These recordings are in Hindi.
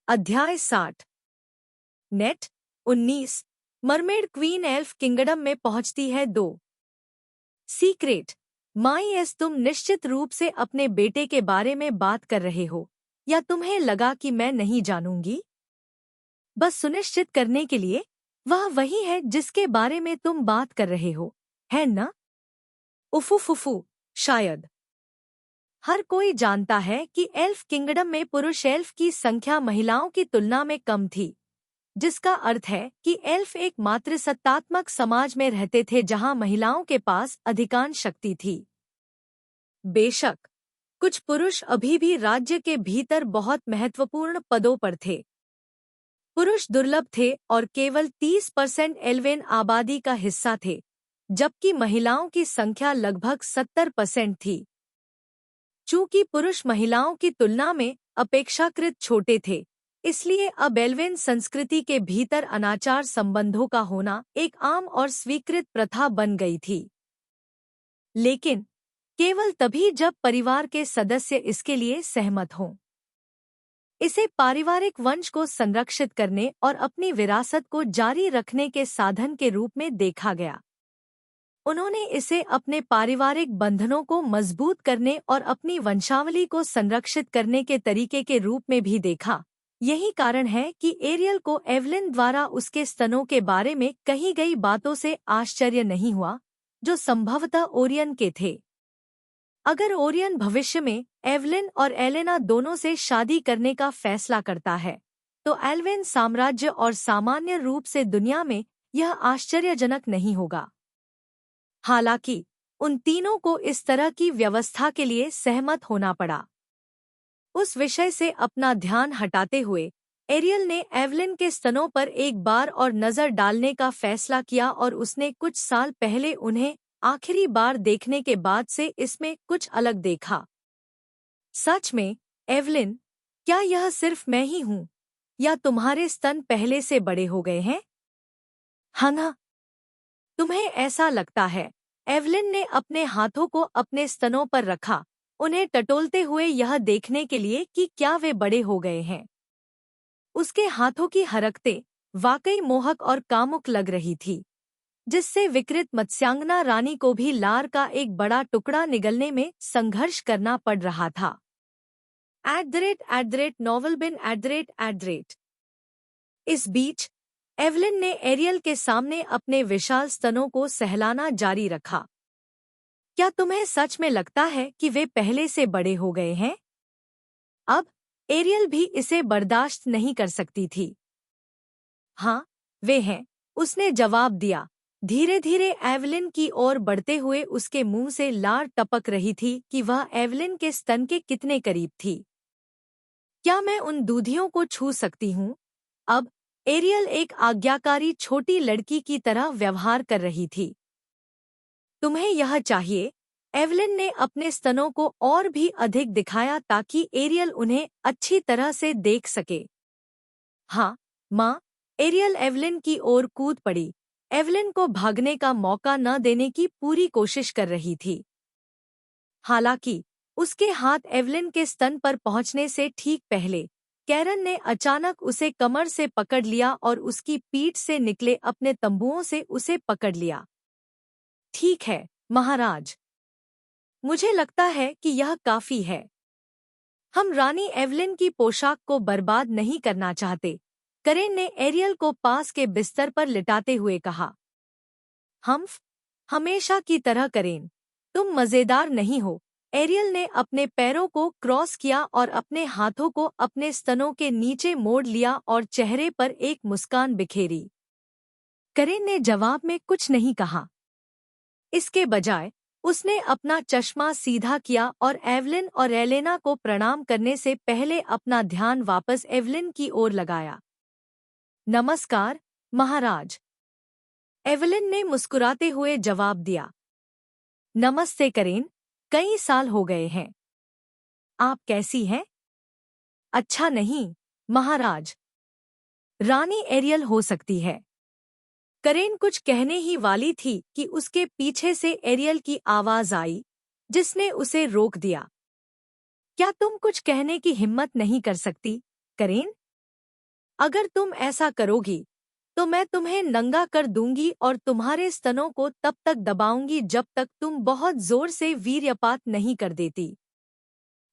अध्याय 60। Net 19। Mermaid queen elf kingdom में पहुंचती है 2। सीक्रेट। माई तुम निश्चित रूप से अपने बेटे के बारे में बात कर रहे हो, या तुम्हें लगा कि मैं नहीं जानूंगी? बस सुनिश्चित करने के लिए, वह वही है जिसके बारे में तुम बात कर रहे हो, है न? उफुफुफु, शायद। हर कोई जानता है कि एल्फ किंगडम में पुरुष एल्फ की संख्या महिलाओं की तुलना में कम थी, जिसका अर्थ है कि एल्फ एक मातृसत्तात्मक समाज में रहते थे जहां महिलाओं के पास अधिकांश शक्ति थी। बेशक, कुछ पुरुष अभी भी राज्य के भीतर बहुत महत्वपूर्ण पदों पर थे। पुरुष दुर्लभ थे और केवल 30% एल्वेन आबादी का हिस्सा थे, जबकि महिलाओं की संख्या लगभग 70% थी। चूंकि पुरुष महिलाओं की तुलना में अपेक्षाकृत छोटे थे, इसलिए अब एल्वेन संस्कृति के भीतर अनाचार संबंधों का होना एक आम और स्वीकृत प्रथा बन गई थी। लेकिन केवल तभी जब परिवार के सदस्य इसके लिए सहमत हों। इसे पारिवारिक वंश को संरक्षित करने और अपनी विरासत को जारी रखने के साधन के रूप में देखा गया। उन्होंने इसे अपने पारिवारिक बंधनों को मजबूत करने और अपनी वंशावली को संरक्षित करने के तरीके के रूप में भी देखा। यही कारण है कि एरियल को एवलिन द्वारा उसके स्तनों के बारे में कही गई बातों से आश्चर्य नहीं हुआ, जो संभवतः ओरियन के थे। अगर ओरियन भविष्य में एवलिन और एलेना दोनों से शादी करने का फैसला करता है, तो एल्वेन साम्राज्य और सामान्य रूप से दुनिया में यह आश्चर्यजनक नहीं होगा। हालांकि उन तीनों को इस तरह की व्यवस्था के लिए सहमत होना पड़ा। उस विषय से अपना ध्यान हटाते हुए एरियल ने एवलिन के स्तनों पर एक बार और नजर डालने का फैसला किया और उसने कुछ साल पहले उन्हें आखिरी बार देखने के बाद से इसमें कुछ अलग देखा। सच में, एवलिन, क्या यह सिर्फ मैं ही हूँ, या तुम्हारे स्तन पहले से बड़े हो गए हैं? हाँ, तुम्हें ऐसा लगता है? एवलिन ने अपने हाथों को अपने स्तनों पर रखा, उन्हें टटोलते हुए यह देखने के लिए कि क्या वे बड़े हो गए हैं। उसके हाथों की हरकतें वाकई मोहक और कामुक लग रही थी, जिससे विकृत मत्स्यांगना रानी को भी लार का एक बड़ा टुकड़ा निगलने में संघर्ष करना पड़ रहा था। @novelbin @। इस बीच एवलिन ने एरियल के सामने अपने विशाल स्तनों को सहलाना जारी रखा। क्या तुम्हें सच में लगता है कि वे पहले से बड़े हो गए हैं? अब एरियल भी इसे बर्दाश्त नहीं कर सकती थी। हाँ, वे हैं, उसने जवाब दिया, धीरे धीरे एवलिन की ओर बढ़ते हुए। उसके मुंह से लार टपक रही थी कि वह एवलिन के स्तन के कितने करीब थी। क्या मैं उन दूधियों को छू सकती हूँ? अब एरियल एक आज्ञाकारी छोटी लड़की की तरह व्यवहार कर रही थी। तुम्हें यह चाहिए? एवलिन ने अपने स्तनों को और भी अधिक दिखाया ताकि एरियल उन्हें अच्छी तरह से देख सके। हाँ, माँ। एरियल एवलिन की ओर कूद पड़ी, एवलिन को भागने का मौका न देने की पूरी कोशिश कर रही थी। हालांकि उसके हाथ एवलिन के स्तन पर पहुंचने से ठीक पहले कैरन ने अचानक उसे कमर से पकड़ लिया और उसकी पीठ से निकले अपने तंबुओं से उसे पकड़ लिया। ठीक है, महाराज। मुझे लगता है कि यह काफी है। हम रानी एवलिन की पोशाक को बर्बाद नहीं करना चाहते, करेन ने एरियल को पास के बिस्तर पर लिटाते हुए कहा। हम्फ, हमेशा की तरह करेन, तुम मजेदार नहीं हो। एरियल ने अपने पैरों को क्रॉस किया और अपने हाथों को अपने स्तनों के नीचे मोड़ लिया और चेहरे पर एक मुस्कान बिखेरी। करेन ने जवाब में कुछ नहीं कहा। इसके बजाय उसने अपना चश्मा सीधा किया और एवलिन और एलेना को प्रणाम करने से पहले अपना ध्यान वापस एवलिन की ओर लगाया। नमस्कार, महाराज। एवलिन ने मुस्कुराते हुए जवाब दिया। नमस्ते करेन, कई साल हो गए हैं। आप कैसी हैं? अच्छा नहीं, महाराज। रानी एरियल हो सकती है। करेन कुछ कहने ही वाली थी कि उसके पीछे से एरियल की आवाज आई, जिसने उसे रोक दिया। क्या तुम कुछ कहने की हिम्मत नहीं कर सकती, करेन? अगर तुम ऐसा करोगी तो मैं तुम्हें नंगा कर दूंगी और तुम्हारे स्तनों को तब तक दबाऊंगी जब तक तुम बहुत जोर से वीर्यपात नहीं कर देती।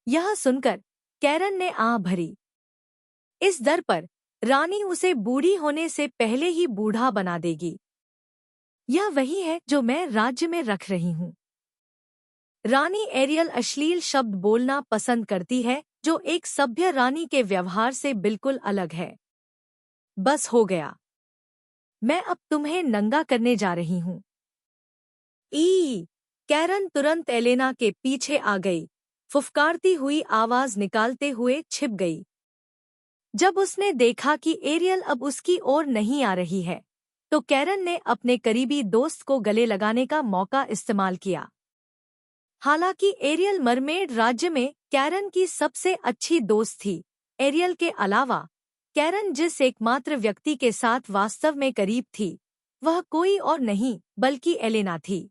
यह सुनकर कैरन ने आह भरी। इस दर पर रानी उसे बूढ़ी होने से पहले ही बूढ़ा बना देगी। यह वही है जो मैं राज्य में रख रही हूँ। रानी एरियल अश्लील शब्द बोलना पसंद करती है जो एक सभ्य रानी के व्यवहार से बिल्कुल अलग है। बस हो गया। मैं अब तुम्हें नंगा करने जा रही हूँ। कैरन तुरंत एलेना के पीछे आ गई, फुफकारती हुई आवाज निकालते हुए छिप गई। जब उसने देखा कि एरियल अब उसकी ओर नहीं आ रही है, तो कैरन ने अपने करीबी दोस्त को गले लगाने का मौका इस्तेमाल किया। हालांकि एरियल मरमेड राज्य में कैरन की सबसे अच्छी दोस्त थी। एरियल के अलावा कैरन जिस एकमात्र व्यक्ति के साथ वास्तव में करीब थी, वह कोई और नहीं बल्कि एलेना थी।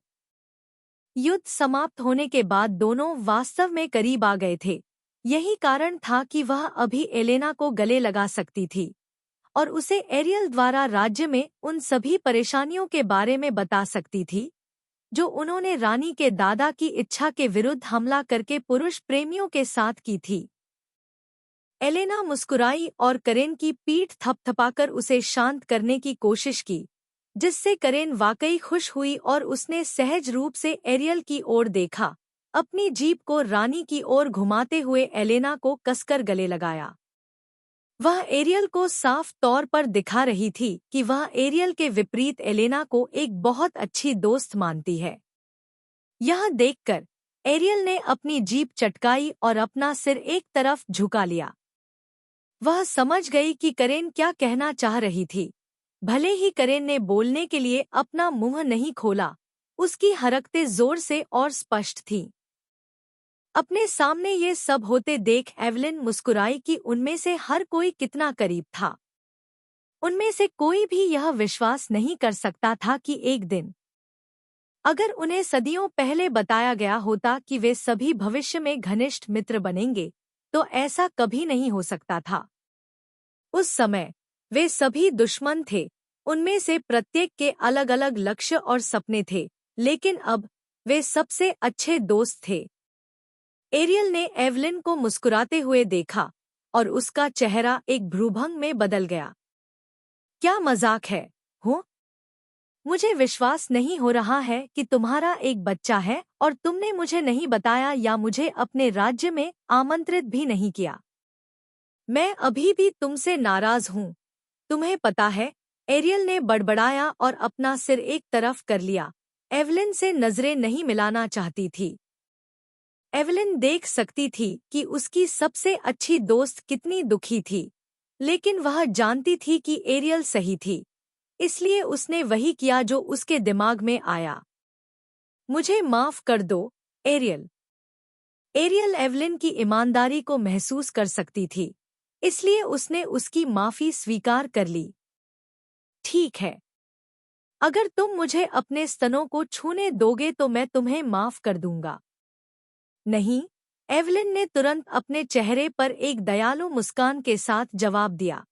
युद्ध समाप्त होने के बाद दोनों वास्तव में करीब आ गए थे। यही कारण था कि वह अभी एलेना को गले लगा सकती थी और उसे एरियल द्वारा राज्य में उन सभी परेशानियों के बारे में बता सकती थी जो उन्होंने रानी के दादा की इच्छा के विरुद्ध हमला करके पुरुष प्रेमियों के साथ की थी। एलेना मुस्कुराई और करेन की पीठ थपथपाकर उसे शांत करने की कोशिश की, जिससे करेन वाकई खुश हुई और उसने सहज रूप से एरियल की ओर देखा, अपनी जीभ को रानी की ओर घुमाते हुए एलेना को कसकर गले लगाया। वह एरियल को साफ तौर पर दिखा रही थी कि वह एरियल के विपरीत एलेना को एक बहुत अच्छी दोस्त मानती है। यह देखकर एरियल ने अपनी जीभ चटकाई और अपना सिर एक तरफ झुका लिया। वह समझ गई कि करेन क्या कहना चाह रही थी। भले ही करेन ने बोलने के लिए अपना मुंह नहीं खोला, उसकी हरकतें जोर से और स्पष्ट थीं। अपने सामने ये सब होते देख एवलिन मुस्कुराई कि उनमें से हर कोई कितना करीब था। उनमें से कोई भी यह विश्वास नहीं कर सकता था कि एक दिन, अगर उन्हें सदियों पहले बताया गया होता कि वे सभी भविष्य में घनिष्ठ मित्र बनेंगे, तो ऐसा कभी नहीं हो सकता था। उस समय वे सभी दुश्मन थे, उनमें से प्रत्येक के अलग अलग लक्ष्य और सपने थे, लेकिन अब वे सबसे अच्छे दोस्त थे। एरियल ने एवलिन को मुस्कुराते हुए देखा और उसका चेहरा एक भ्रूभंग में बदल गया। क्या मजाक है, हो? मुझे विश्वास नहीं हो रहा है कि तुम्हारा एक बच्चा है और तुमने मुझे नहीं बताया या मुझे अपने राज्य में आमंत्रित भी नहीं किया। मैं अभी भी तुमसे नाराज हूँ। तुम्हें पता है, एरियल ने बड़बड़ाया और अपना सिर एक तरफ कर लिया। एवलिन से नजरें नहीं मिलाना चाहती थी। एवलिन देख सकती थी कि उसकी सबसे अच्छी दोस्त कितनी दुखी थी, लेकिन वह जानती थी कि एरियल सही थी, इसलिए उसने वही किया जो उसके दिमाग में आया। मुझे माफ कर दो, एरियल। एरियल एवलिन की ईमानदारी को महसूस कर सकती थी, इसलिए उसने उसकी माफी स्वीकार कर ली। ठीक है, अगर तुम मुझे अपने स्तनों को छूने दोगे तो मैं तुम्हें माफ कर दूंगा। नहीं, एवलिन ने तुरंत अपने चेहरे पर एक दयालु मुस्कान के साथ जवाब दिया।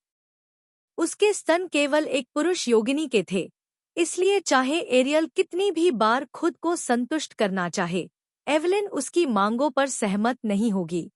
उसके स्तन केवल एक पुरुष योगिनी के थे, इसलिए चाहे एरियल कितनी भी बार खुद को संतुष्ट करना चाहे, एवलिन उसकी मांगों पर सहमत नहीं होगी।